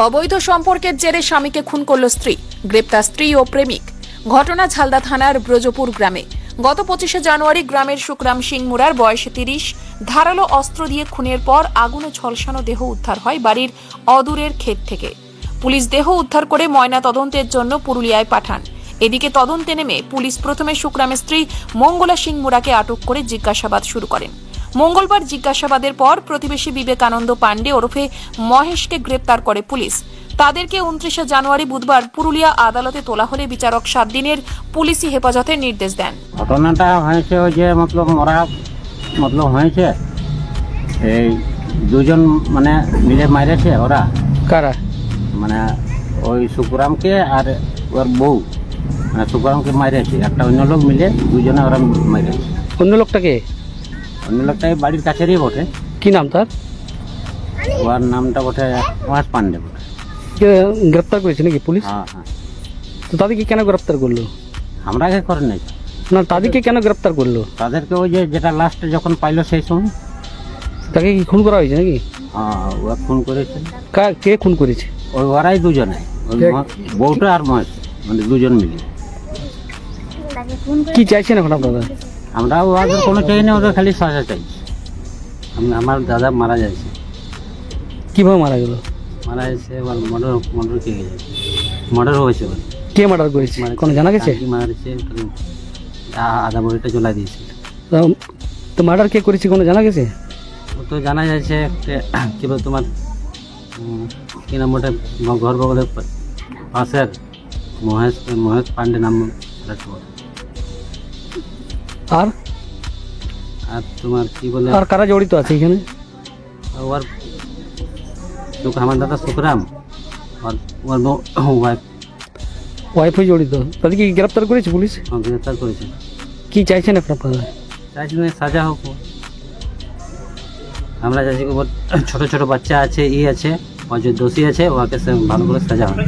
অবৈধ সম্পর্কের জেরে স্বামীকে খুন করল স্ত্রী, গ্রেপ্তার স্ত্রী ও প্রেমিক। ঘটনা ঝালদা থানার ব্রজপুর গ্রামে। গত 25শে জানুয়ারি গ্রামের সুকরাম সিং মুরার বয়স 30 ধারালো অস্ত্র দিয়ে খুনের পর আগুনে ঝলসানো দেহ উদ্ধার হয় বাড়ির অদূরের ক্ষেত থেকে। পুলিশ দেহ উদ্ধার করে ময়না তদন্তের জন্য পুরুলিয়ায় পাঠান। এদিকে তদন্তে নেমে পুলিশ প্রথমে সুকরামের স্ত্রী মঙ্গলা সিং মুরাকে আটক করে জিজ্ঞাসাবাদ শুরু করেন। মঙ্গলবার জিজ্ঞাসাবাদের পর প্রতিবেশী বিবেকানন্দ পান্ডে ওরফে মহেশকে গ্রেপ্তার করে পুলিশ। তাদেরকে 29শে জানুয়ারি বুধবার পুরুলিয়া আদালতে তোলা হলে বিচারক 7 দিনের পুলিশি হেফাজতের নির্দেশ দেন। ঘটনাটা হয়েছে ওই যে মতলব হয়েছে এই দুজন মানে মিলে মারেছে ওরা। কারা? মানে ওই সুকরামকে আর ওর বউ, মানে সুকরামকে মারেছে, একটা অন্য লোক মিলে দুজনে ওরা মারেছে। অন্য লোকটাকে? অন্য লোকটা এই বাড়ির কাছেরই বটে। কি নাম তার? ওর নামটা বটে মহেশ পান্ডে বটে। গ্রেপ্তার করেছে নাকি পুলিশ? হ্যাঁ হ্যাঁ। তো তাদেরকে কেন গ্রেপ্তার করলো? আমরা আগে করে নাই। না, তাদেরকে কেন গ্রেপ্তার করলো? তাদেরকে ওই যে যেটা লাস্টে যখন পাইলো সেই সময়। তাকে কি খুন করা হয়েছে নাকি? হ্যাঁ, ওরা খুন করেছে। কে খুন করেছে? ওই ওরাই দুজনে, ওই বউটা আর মহেশ, মানে দুজন মিলে। কি চাইছেন এখন আপনারা? আমরা ওদের কোনো চাই না, ওদের খালি সাজা চাইছি। আমার দাদা মারা যাচ্ছে। কিভাবে মারা গেল? মারা যাচ্ছে এবার মর্ডার কে গেছে, মর্ডার হয়েছে। কে মার্ডার করেছে কোনো জানা গেছে? মারছে, আধা বড়িটা জ্বলা দিয়েছে। তো মার্ডার কে করেছে কোনো জানা গেছে? ও তো জানা যাচ্ছে কি বল তোমার কি নাম ওটা, ঘর বগলের পাশের মহেশ পান্ডে নাম। আর আর তোমার কি বলে, আর কারা জড়িত আছে এখানে? ওর আমার দাদা সুকরাম, ওর ওয়াইফাই জড়িত। তাদেরকে কি গ্রেপ্তার করেছে পুলিশ? গ্রেফতার করেছে। কি চাইছেন আপনারা? চাইছি না সাজা হোক। আমরা চাইছি ছোট ছোট বাচ্চা আছে, আছে, ও যে দোষী আছে ওকে ভালো করে সাজা হয়।